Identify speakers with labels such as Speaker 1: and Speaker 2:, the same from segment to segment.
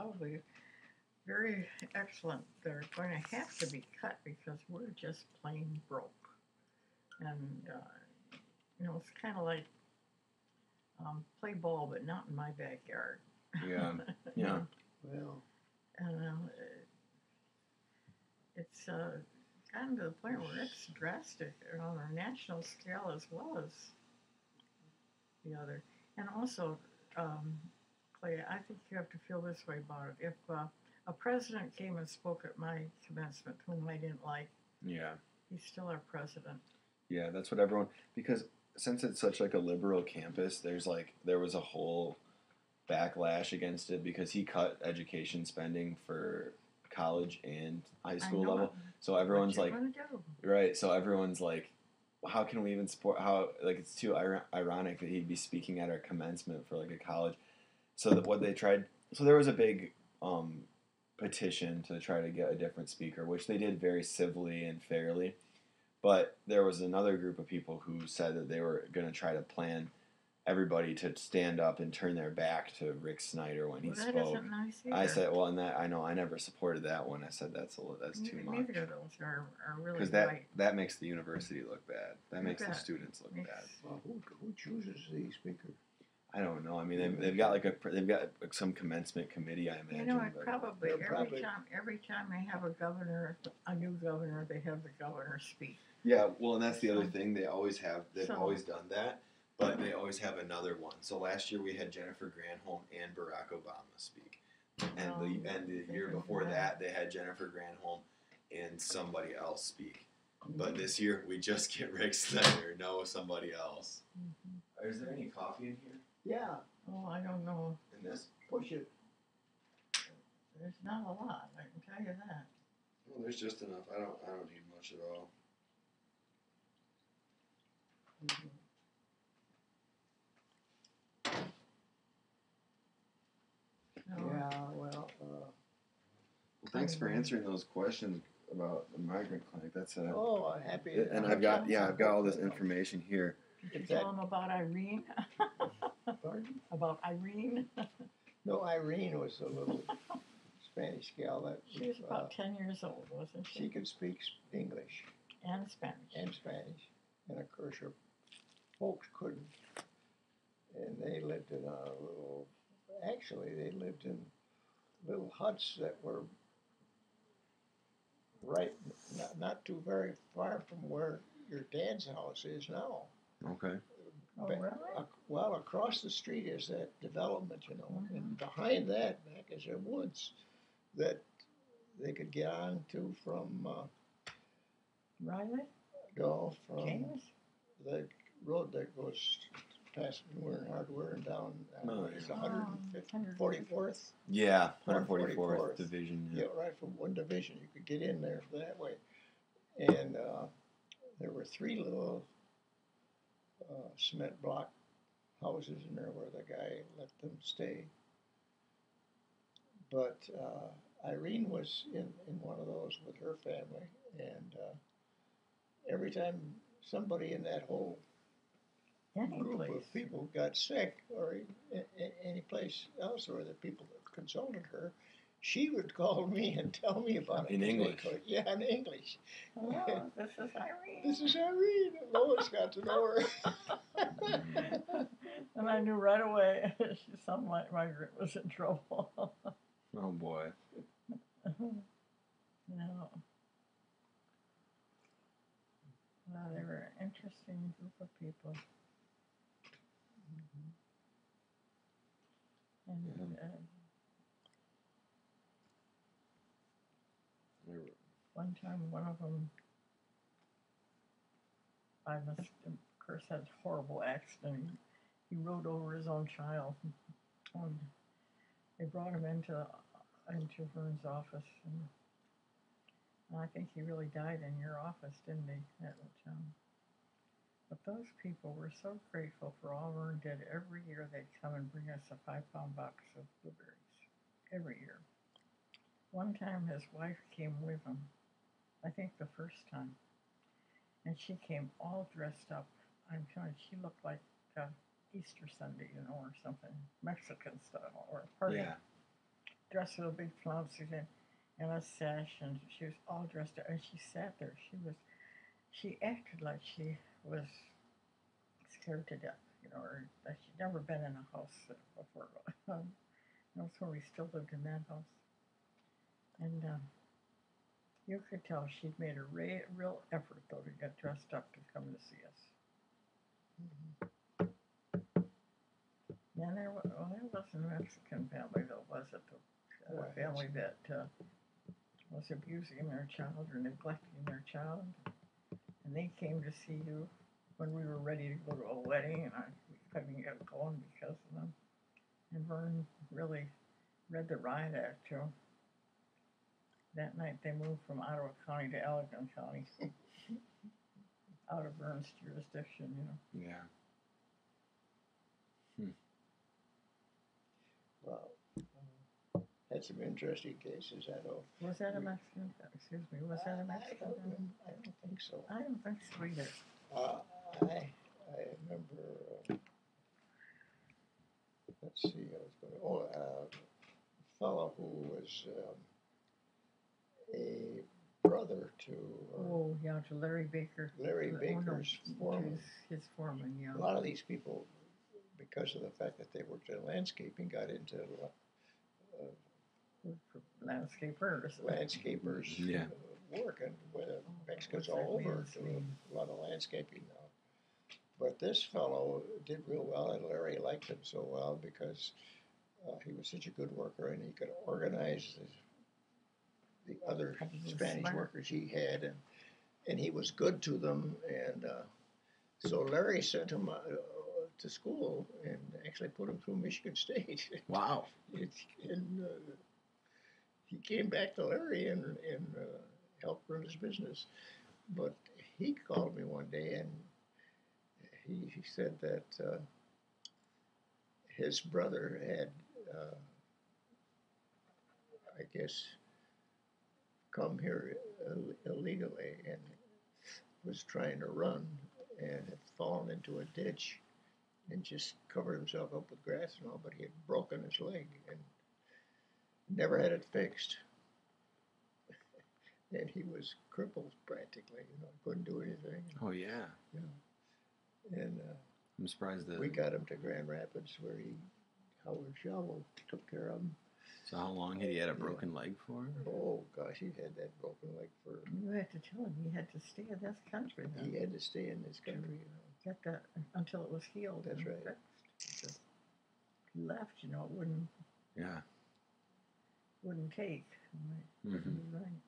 Speaker 1: probably very excellent. They're going to have to be cut because we're just plain broke. And, it's kind of like play ball, but not in my backyard.
Speaker 2: Yeah. Yeah.
Speaker 3: Well,
Speaker 1: And it's gotten to the point where it's drastic on a national scale as well as the other. And also, Clay, I think you have to feel this way about it. If a president came and spoke at my commencement whom I didn't like,
Speaker 2: Yeah.
Speaker 1: he's still our president.
Speaker 2: Yeah, that's what everyone, because since it's such like a liberal campus, there was a whole backlash against it because he cut education spending for college and high school level. So everyone's like, right. So everyone's like, how can we even support? How, like, it's too ironic that he'd be speaking at our commencement for like a college. So that what they tried. So there was a big petition to try to get a different speaker, which they did very civilly and fairly. But there was another group of people who said that they were going to try to plan everybody to stand up and turn their back to Rick Snyder when he spoke.
Speaker 1: That isn't nice either.
Speaker 2: I said, well, and that I know I never supported that one. I said that's too much.
Speaker 1: Neither of those are really
Speaker 2: because that makes the university look bad. That makes the students look bad.
Speaker 3: Well, who chooses the speaker?
Speaker 2: I don't know. I mean, they've got some commencement committee. I imagine.
Speaker 1: Probably every time they have a new governor, they have the governor speak.
Speaker 2: Yeah, well, and that's the other thing. They've always done that, but they always have another one. So last year we had Jennifer Granholm and Barack Obama speak, and the year before that they had Jennifer Granholm and somebody else speak. But this year we just get Rick Snyder, no somebody else. Mm-hmm. Is there any coffee in here?
Speaker 3: Yeah.
Speaker 1: Oh, I don't know.
Speaker 2: In this?
Speaker 3: Push it.
Speaker 1: There's not a lot, I can tell you that.
Speaker 2: Well, there's just enough. I don't need much at all.
Speaker 1: Mm-hmm.
Speaker 3: Yeah, well.
Speaker 2: Well, thanks for answering those questions about the migrant clinic. That's
Speaker 3: I'm happy.
Speaker 2: And I've got all this information here.
Speaker 1: Did you tell them about Irene?
Speaker 3: Pardon?
Speaker 1: About Irene?
Speaker 3: No, Irene was a little Spanish gal that
Speaker 1: she was about 10 years old, wasn't she?
Speaker 3: She could speak English
Speaker 1: and Spanish.
Speaker 3: And of course her folks couldn't. And they lived in they lived in little huts that were right, not too very far from where your dad's house is now.
Speaker 2: Okay.
Speaker 1: Oh, really?
Speaker 3: Well, across the street is that development, and behind that, back is the woods that they could get on to from
Speaker 1: Riley?
Speaker 3: No, from
Speaker 1: James?
Speaker 3: The road that goes past Warren Hardware and down. It's 144th.
Speaker 2: Yeah, 144th Division.
Speaker 3: Yeah, right from one division. You could get in there that way. And there were 3 little cement block houses in there where the guy let them stay. But Irene was in one of those with her family, and every time somebody in that whole group of people got sick, or any place else where the people that consulted her, she would call me and tell me about it.
Speaker 2: In English?
Speaker 3: Yeah, in English.
Speaker 1: Oh, this is Irene.
Speaker 3: This is Irene. Lois got to know her.
Speaker 1: And I knew right away she sounded like Margaret was in trouble.
Speaker 2: Oh, boy.
Speaker 1: No. Well, they were an interesting group of people. Mm-hmm. And one time, one of them, of course, had a horrible accident. He rode over his own child. And they brought him into Vern's office, and I think he really died in your office, didn't he, at that time? But those people were so grateful for all Vern did. Every year they'd come and bring us a 5-pound box of blueberries. Every year. One time his wife came with him, I think the first time, and she came all dressed up. I'm telling you, she looked like Easter Sunday, or something, Mexican style, or a party.
Speaker 2: Yeah.
Speaker 1: dressed with a big flounces and a sash, and she was all dressed up, and she sat there. She acted like she was scared to death, or that she'd never been in a house before. That was when we still lived in that house, and you could tell she'd made a real effort though to get dressed up to come to see us. And there wasn't a Mexican family though, was it? The family that was abusing their child or neglecting their child, and they came to see you when we were ready to go to a wedding, and we couldn't get going because of them. And Vern really read the riot act to them. That night they moved from Ottawa County to Allegan County, out of Vern's jurisdiction,
Speaker 2: Yeah.
Speaker 3: Well, had some interesting cases, I know.
Speaker 1: Was that a Mexican? Excuse me, was that a Mexican?
Speaker 3: I don't think so.
Speaker 1: I don't think so either.
Speaker 3: I remember, let's see, a fellow who was a brother to
Speaker 1: To Larry Baker.
Speaker 3: Larry Baker's foreman.
Speaker 1: His foreman, yeah.
Speaker 3: A lot of these people, because of the fact that they worked in landscaping, got into
Speaker 1: Landscapers.
Speaker 2: Yeah.
Speaker 3: Work, and Mexicans all over do a lot of landscaping now. But this fellow did real well, and Larry liked him so well because he was such a good worker, and he could organize the other Spanish workers he had, and he was good to them, and so Larry sent him to school and actually put him through Michigan State.
Speaker 2: Wow.
Speaker 3: And he came back to Larry and helped run his business. But he called me one day, and he said that his brother had, I guess, come here illegally and was trying to run and had fallen into a ditch and just covered himself up with grass and all, but he had broken his leg and never had it fixed. And he was crippled practically, couldn't do anything.
Speaker 2: Oh, yeah.
Speaker 3: And
Speaker 2: I'm surprised that
Speaker 3: we got him to Grand Rapids where Howard Shovel took care of him.
Speaker 2: So how long had he had a broken leg for?
Speaker 3: Oh, gosh, he had that broken leg for...
Speaker 1: You had to tell him he had to stay in this country then.
Speaker 3: He had to stay in this country,
Speaker 1: Get that until it was healed.
Speaker 3: That's right.
Speaker 1: Fixed. He left, it wouldn't...
Speaker 2: Yeah.
Speaker 1: Wouldn't take.
Speaker 2: Mm-hmm.
Speaker 1: Right.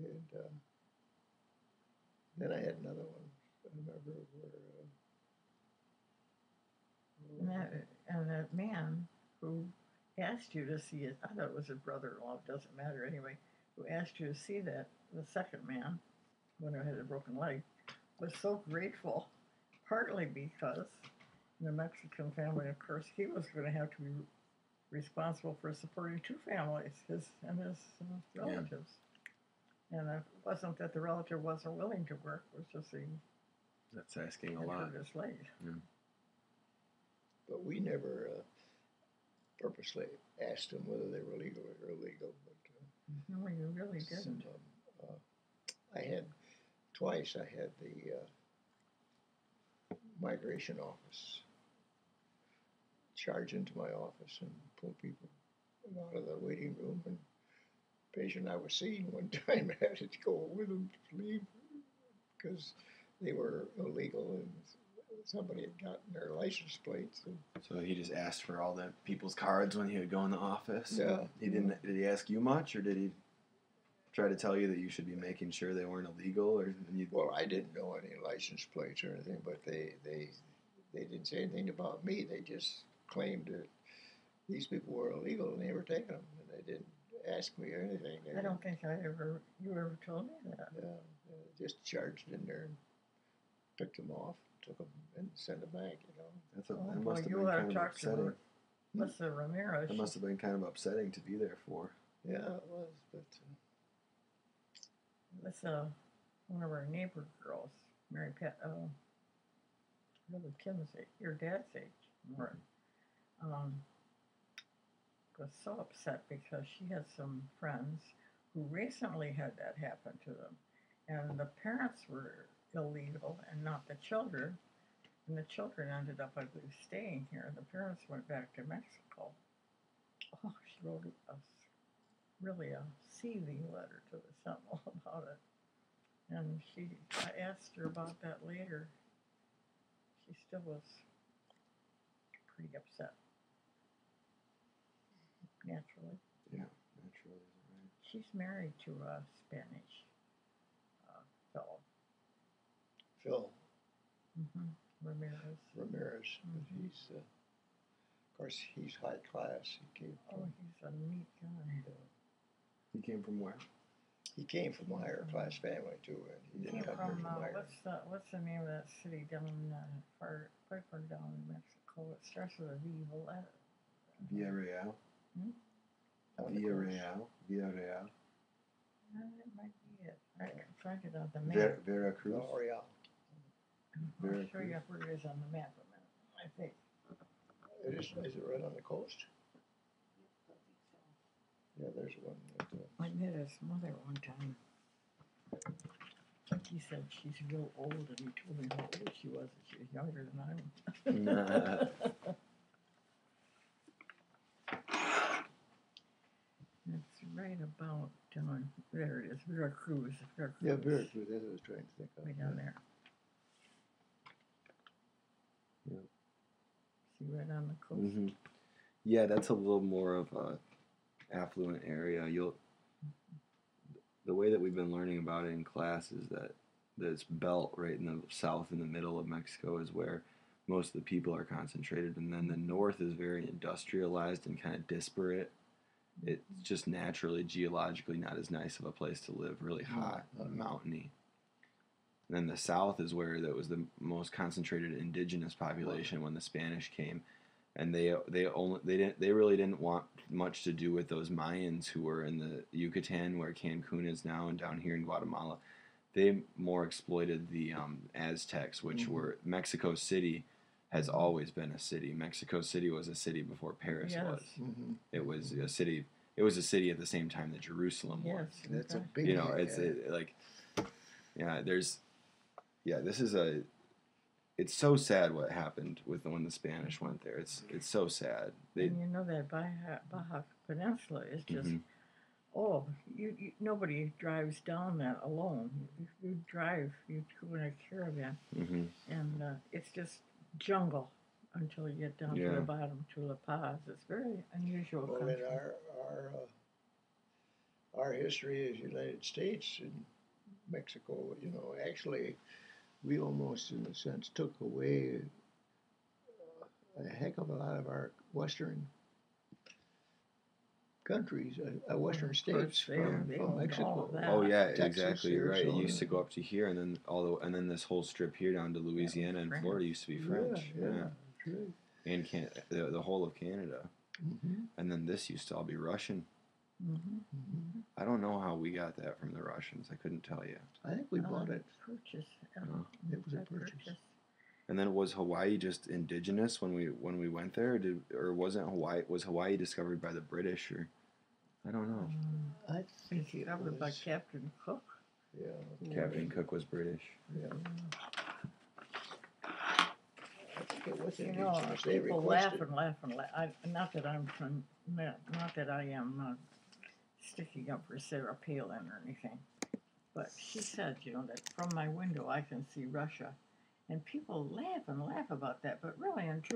Speaker 3: And then I had another one. I remember where...
Speaker 1: And that man who asked you to see it, I thought it was a brother-in-law, it doesn't matter anyway, who asked you to see that, the second man, when I had a broken leg, was so grateful, partly because in the Mexican family, of course, he was going to have to be responsible for supporting two families, his relatives. Yeah. And it wasn't that the relative wasn't willing to work, it was just
Speaker 2: that's asking a lot.
Speaker 1: Hurt his leg.
Speaker 2: Yeah.
Speaker 3: But we never purposely asked them whether they were legal or illegal. But
Speaker 1: no, you really didn't.
Speaker 3: I had twice. I had the migration office charge into my office and pull people out of the waiting room. And the patient I was seeing one time had to go with them to leave because they were illegal and somebody had gotten their license plates.
Speaker 2: So he just asked for all the people's cards when he would go in the office?
Speaker 3: Yeah.
Speaker 2: He didn't. Did he ask you much, or did he try to tell you that you should be making sure they weren't illegal? Or
Speaker 3: Well, I didn't know any license plates or anything, but they didn't say anything about me. They just claimed that these people were illegal and they were taking them, and they didn't ask me or anything.
Speaker 1: I don't think you ever told me that.
Speaker 3: Yeah, just charged in there and picked them off, took them and sent them back.
Speaker 2: That must have been kind of upsetting.
Speaker 1: Mr. Ramirez.
Speaker 2: That must have been kind of upsetting to be there for.
Speaker 3: Yeah, it was, but.
Speaker 1: That's one of our neighbor girls, Mary Pat. Really Tim's age, your dad's age, Lauren. was so upset because she had some friends who recently had that happen to them. And the parents were illegal and not the children. And the children ended up, I believe, staying here. The parents went back to Mexico. Oh, she wrote really a seething letter to the Sentinel about it. And I asked her about that later. She still was pretty upset. Naturally.
Speaker 2: Yeah, naturally, right.
Speaker 1: She's married to a Spanish fellow.
Speaker 3: Phil
Speaker 1: Mm-hmm. Ramirez.
Speaker 3: Ramirez. But
Speaker 1: Mhm.
Speaker 3: of course, he's high class. He came
Speaker 1: Oh,
Speaker 3: from,
Speaker 1: he's a neat guy.
Speaker 2: He came from where?
Speaker 3: he came from a higher class family too, and he
Speaker 1: He
Speaker 3: didn't
Speaker 1: came
Speaker 3: come here
Speaker 1: from
Speaker 3: from higher.
Speaker 1: what's the name of that city down quite far down in Mexico? It starts with a V.
Speaker 2: Villarreal.
Speaker 3: On the coast.
Speaker 2: Villarreal.
Speaker 1: It might be it. I can find it on the map.
Speaker 2: Veracruz.
Speaker 3: L'Oreal.
Speaker 1: I'll show you where it is on the map a minute. I think.
Speaker 3: Is it right on the coast? Yeah, there's one.
Speaker 1: I met his mother one time. He said she's real old, and he told me how old she was, and she was younger than I am. It's right about down there. It is Veracruz.
Speaker 3: Yeah, Veracruz. That's what I was trying to think of.
Speaker 1: Way down there.
Speaker 2: Yeah.
Speaker 1: See, right on the coast.
Speaker 2: Mm-hmm. Yeah, that's a little more of a affluent area. The way that we've been learning about it in class is that this belt right in the south, in the middle of Mexico, is where most of the people are concentrated, and then the north is very industrialized and kind of disparate. It's just naturally, geologically, not as nice of a place to live. Really hot and mountainy. And then the south is where there was the most concentrated indigenous population when the Spanish came, and they really didn't want much to do with those Mayans who were in the Yucatan, where Cancun is now, and down here in Guatemala. They more exploited the Aztecs, which were Mexico City. Has always been a city. Mexico City was a city before Paris was.
Speaker 3: Mm-hmm.
Speaker 2: It was a city. It was a city at the same time that Jerusalem was.
Speaker 3: That's a big.
Speaker 2: You know, it's this is a. It's so sad what happened when the Spanish went there. It's so sad.
Speaker 1: And you know that Baja Peninsula is just.
Speaker 2: Mhm.
Speaker 1: Oh, nobody drives down that alone. You drive, you go in a caravan, and it's just jungle until you get down to the bottom to La Paz. It's very unusual country.
Speaker 3: In our history as United States and Mexico, actually, we almost, in a sense, took away a heck of a lot of our Western countries, Western states from Mexico.
Speaker 2: Oh yeah,
Speaker 3: Texas,
Speaker 2: exactly. You're right. It
Speaker 3: Arizona.
Speaker 2: used to go up to here, and then this whole strip here down to Louisiana and Florida used to be French.
Speaker 3: Yeah. True.
Speaker 2: And the whole of Canada,
Speaker 3: Mm-hmm.
Speaker 2: and then this used to all be Russian.
Speaker 3: Mm-hmm.
Speaker 2: I don't know how we got that from the Russians. I couldn't tell you.
Speaker 3: I think we bought it.
Speaker 1: Purchase.
Speaker 3: It was a purchase.
Speaker 2: And then was Hawaii just indigenous when we went there, or wasn't Hawaii? Was Hawaii discovered by the British, or I don't know.
Speaker 3: I think it
Speaker 1: Discovered by
Speaker 3: was.
Speaker 1: Captain Cook.
Speaker 3: Yeah.
Speaker 2: Captain Cook was British.
Speaker 3: Yeah. I think it was
Speaker 1: You know,
Speaker 3: indigenous. They
Speaker 1: people
Speaker 3: requested.
Speaker 1: laugh. Not that I am sticking up for Sarah Palin or anything, but she said, that from my window I can see Russia, and people laugh about that, but really and truly.